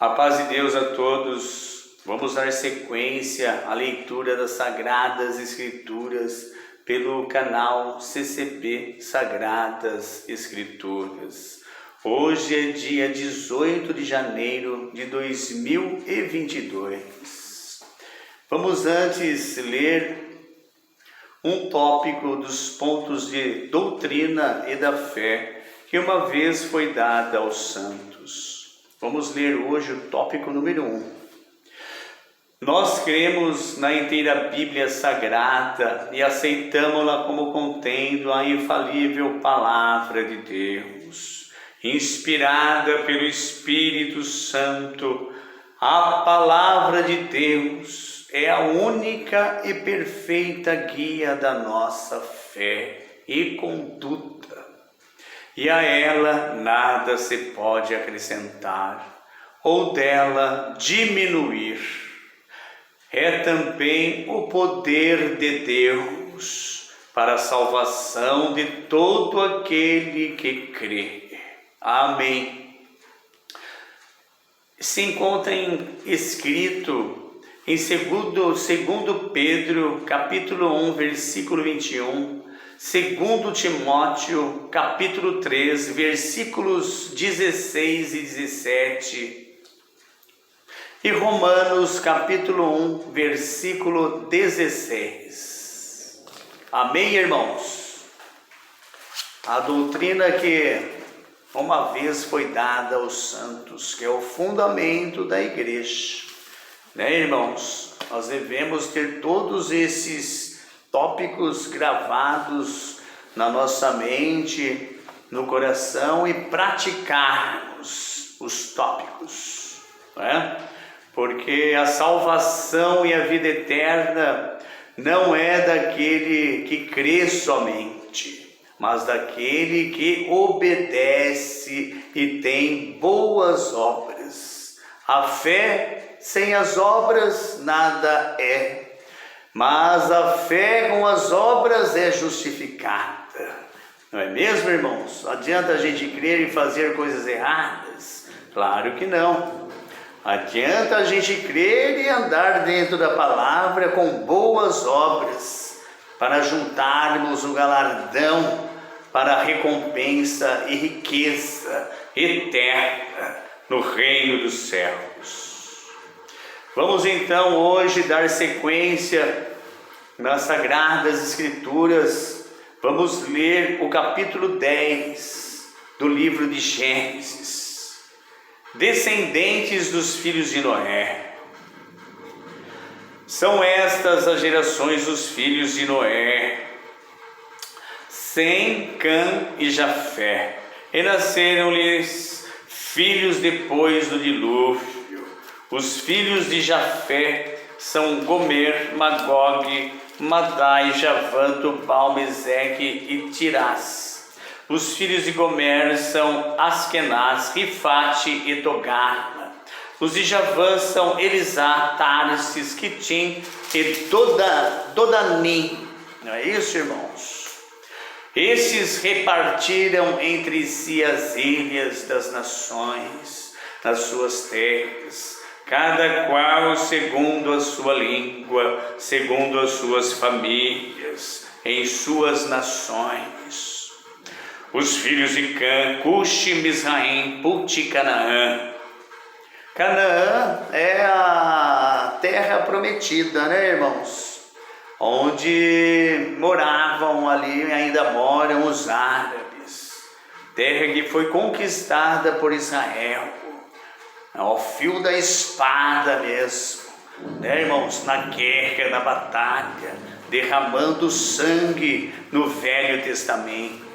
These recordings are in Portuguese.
A paz de Deus a todos. Vamos dar sequência à leitura das Sagradas Escrituras pelo canal CCP Sagradas Escrituras. Hoje é dia 18 de janeiro de 2022. Vamos antes ler um tópico dos pontos de doutrina e da fé que uma vez foi dada aos santos. Vamos ler hoje o tópico número 1. Nós cremos na inteira Bíblia Sagrada e aceitamos-la como contendo a infalível Palavra de Deus, inspirada pelo Espírito Santo. A Palavra de Deus é a única e perfeita guia da nossa fé e conduta, e a ela nada se pode acrescentar ou dela diminuir. É também o poder de Deus para a salvação de todo aquele que crê. Amém. Se encontra escrito em 2 Pedro, capítulo 1, versículo 21, 2 Timóteo, capítulo 3, versículos 16 e 17, e Romanos, capítulo 1, versículo 16. Amém, irmãos? A doutrina que uma vez foi dada aos santos, que é o fundamento da igreja, né, irmãos? Nós devemos ter todos esses tópicos gravados na nossa mente, no coração, e praticarmos os tópicos, né? Porque a salvação e a vida eterna não é daquele que crê somente, mas daquele que obedece e tem boas obras. A fé sem as obras nada é, mas a fé com as obras é justificada. Não é mesmo, irmãos? Adianta a gente crer e fazer coisas erradas? Claro que não. Adianta a gente crer e andar dentro da palavra com boas obras, para juntarmos o galardão para a recompensa e riqueza eterna no reino dos céus. Vamos então hoje dar sequência nas Sagradas Escrituras. Vamos ler o capítulo 10 do livro de Gênesis. Descendentes dos filhos de Noé. São estas as gerações dos filhos de Noé: Sem, Cã e Jafé. E nasceram-lhes filhos depois do dilúvio. Os filhos de Jafé são Gomer, Magog, Madai, Javã, Tubal, Meseque e Tirás. Os filhos de Gomer são Askenaz, Rifate e Togarma. Os de Javã são Elisá, Tarsis, Quitim e Dodanim. Não é isso, irmãos? Estes repartiram entre si as ilhas das nações nas suas terras, cada qual segundo a sua língua, segundo as suas famílias, em suas nações. Os filhos de Cã, Cuxi, Misraim, Put e Canaã. Canaã é a terra prometida, né, irmãos? Onde moravam ali, ainda moram os árabes. Terra que foi conquistada por Israel, ao fio da espada mesmo, né, irmãos? Na guerra, na batalha, derramando sangue no Velho Testamento.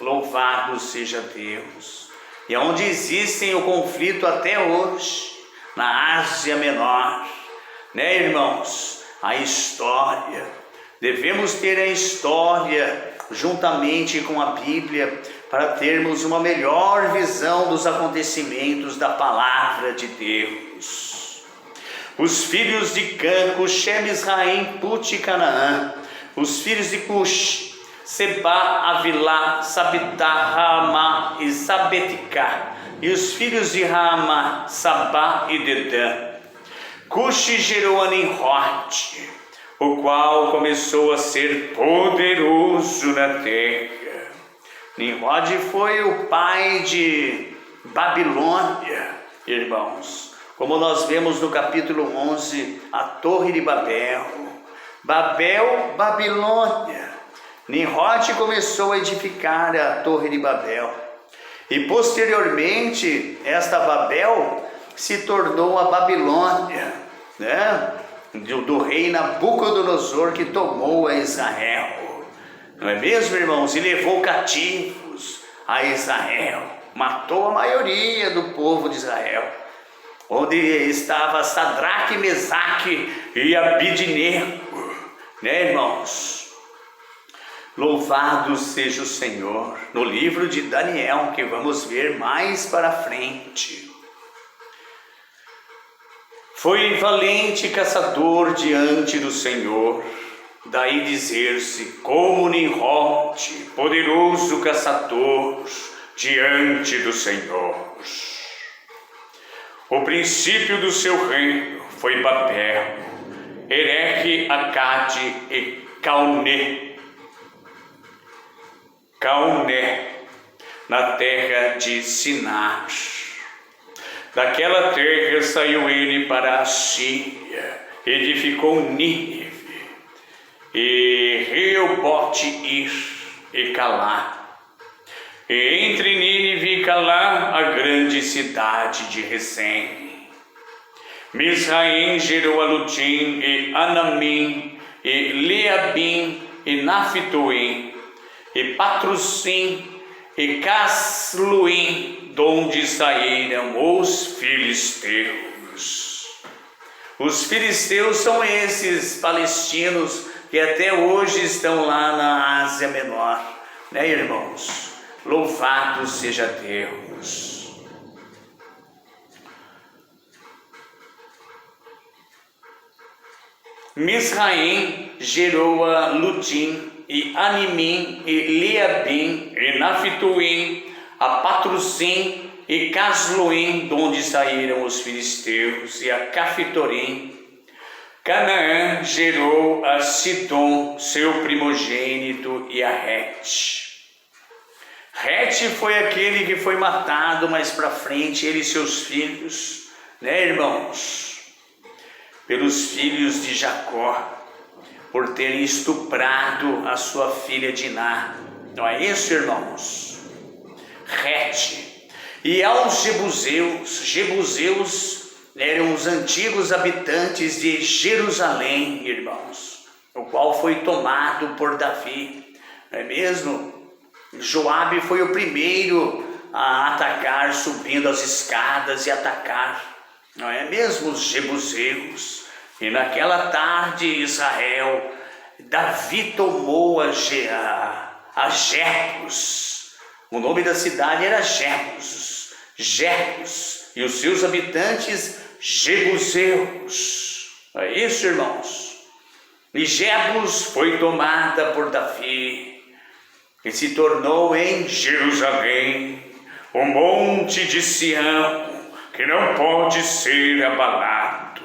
Louvado seja Deus. E onde existem o conflito até hoje, na Ásia Menor, né, irmãos? A história, devemos ter a história juntamente com a Bíblia, para termos uma melhor visão dos acontecimentos da Palavra de Deus. Os filhos de Cã, Cuxé, Misraim, Put e Canaã. Os filhos de Cuxi, Seba, Avilá, Sabitá, Ramá e Sabeticá. e os filhos de Rama, Sabá e Dedã. Cuxi gerou a Nimrod, o qual começou a ser poderoso na terra. Nimrod foi o pai de Babilônia, irmãos. Como nós vemos no capítulo 11, a Torre de Babel. Babel, Babilônia. Nimrod começou a edificar a Torre de Babel. E posteriormente, esta Babel se tornou a Babilônia, né? Do rei Nabucodonosor, que tomou a Israel. Não é mesmo, irmãos? E levou cativos a Israel. Matou a maioria do povo de Israel. Onde estava Sadraque, Mesaque e Abidnego, né, irmãos? Louvado seja o Senhor. No livro de Daniel, que vamos ver mais para frente. Foi valente caçador diante do Senhor, daí dizer-se como Nimrod, poderoso caçador diante do Senhor. O princípio do seu reino foi Babel, Ereque, Acade e Calné, na terra de Sinar. Daquela terra saiu ele para a Síria, edificou Nínive, e Reobote-ir e Calá. E entre Nínive e Calá, a grande cidade de Resem. Misraim gerou a Ludim e Anamim, e Leabim e Naphtuim, e Patrussim e Casluim, donde saíram os filisteus. Os filisteus são esses palestinos que até hoje estão lá na Ásia Menor, né, irmãos? Louvado seja Deus. Misraim gerou a Ludim e Animim e Leabim e Naphtuim, a Patrussim e Casluim, donde saíram os filisteus, e a Caftorim. Canaã gerou a Sidom, seu primogênito, e a Rete. Rete foi aquele que foi matado mais para frente, ele e seus filhos, né, irmãos? Pelos filhos de Jacó, por terem estuprado a sua filha Diná. Não é isso, irmãos? Rete. E aos Jebuseus eram os antigos habitantes de Jerusalém, irmãos, o qual foi tomado por Davi, não é mesmo? Joabe foi o primeiro a atacar, subindo as escadas e atacar, não é mesmo, os Jebuseus. E naquela tarde, Israel, Davi tomou a Jebus. O nome da cidade era Jebus, e os seus habitantes Jebuseus. É isso, irmãos. E Jebus foi tomada por Davi e se tornou em Jerusalém o monte de Sião, que não pode ser abalado.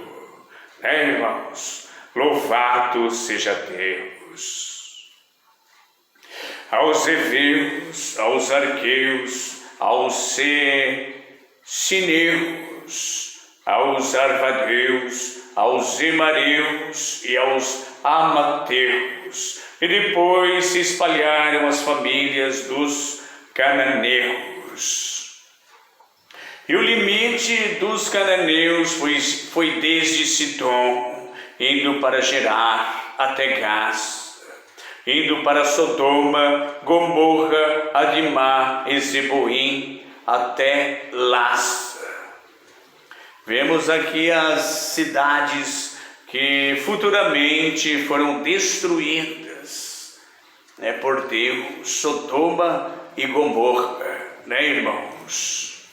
Irmãos, louvado seja Deus. Aos heveus, aos arqueus, aos sineus, aos arvadeus, aos emareus e aos amateus. E depois se espalharam as famílias dos cananeus. E o limite dos cananeus foi desde Sidom, indo para Gerar até Gaza, indo para Sodoma, Gomorra, Adimá e Zeboim até Lasa. Vemos aqui as cidades que futuramente foram destruídas, né, por Deus, Sodoma e Gomorra, né, irmãos?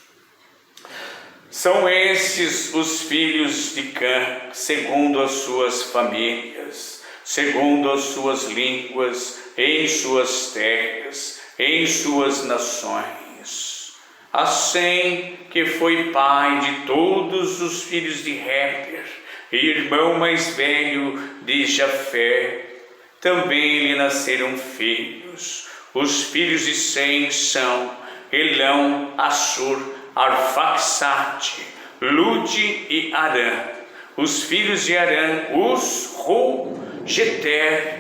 São esses os filhos de Cã, segundo as suas famílias, segundo as suas línguas, em suas terras, em suas nações. a Sem, que foi pai de todos os filhos de Heber, e irmão mais velho de Jafé. Também lhe nasceram filhos. Os filhos de Sem são Elão, Assur, Arfaxade, Lude e Arã. Os filhos de Arã, Ru, Jeter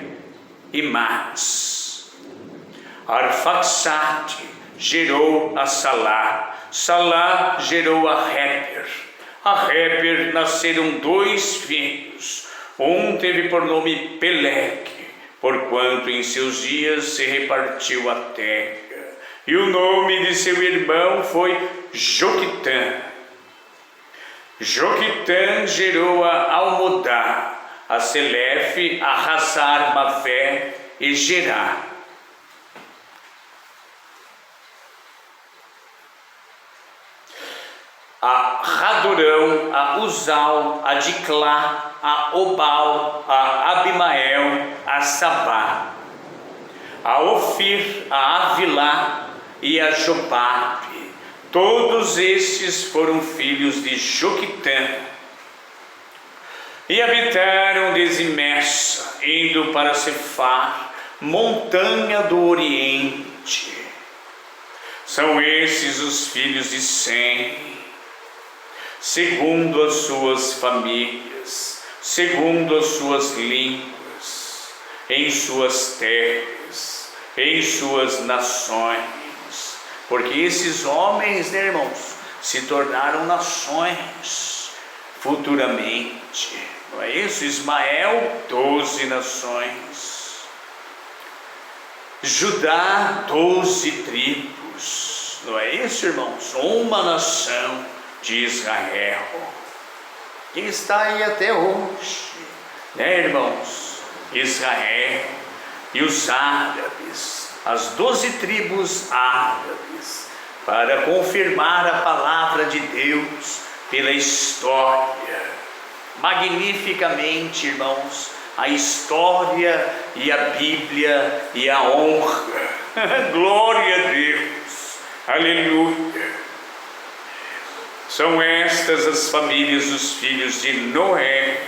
e Mas. Arfaxade gerou a Salá, Salá gerou a Heber. A Heber nasceram 2 filhos. Um teve por nome Peleque, porquanto em seus dias se repartiu a terra. E o nome de seu irmão foi Joquitã. Joquitã gerou a Almodá, a Selefe, a Hazar, Mavé e Gerá. A Radorão, a Uzal, a Diclá, a Obal, a Abimael, a Sabá, a Ofir, a Avilá e a Jobabe. Todos estes foram filhos de Joquitã. E habitaram desde Messa, indo para Cefar, montanha do Oriente. São esses os filhos de Sem, segundo as suas famílias, segundo as suas línguas, em suas terras, em suas nações. Porque esses homens, né, irmãos, se tornaram nações futuramente. Não é isso? Ismael, 12 nações. Judá, 12 tribos. Não é isso, irmãos? Uma nação de Israel, que está aí até hoje, né, irmãos? Israel e os árabes, as 12 tribos árabes, para confirmar a palavra de Deus pela história, magnificamente, irmãos, a história e a Bíblia e a honra. Glória a Deus, aleluia. São estas as famílias dos filhos de Noé,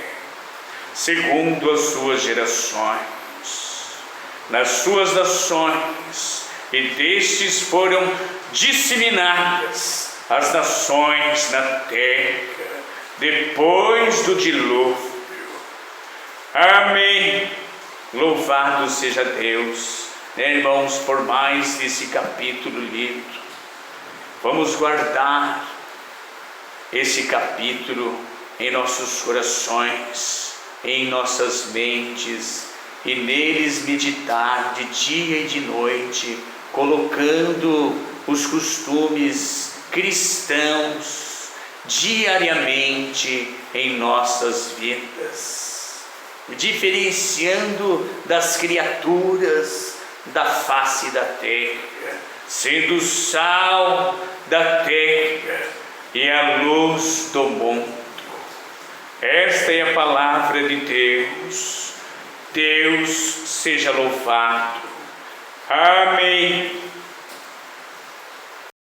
segundo as suas gerações, nas suas nações, e destes foram disseminadas as nações na terra, depois do dilúvio. Amém. Louvado seja Deus, né, irmãos, por mais esse capítulo lido. Vamos guardar esse capítulo em nossos corações, em nossas mentes, e neles meditar de dia e de noite, colocando os costumes cristãos diariamente em nossas vidas, diferenciando das criaturas da face da terra, sendo o sal da terra e a luz do mundo. Esta é a palavra de Deus. Deus seja louvado. Amém.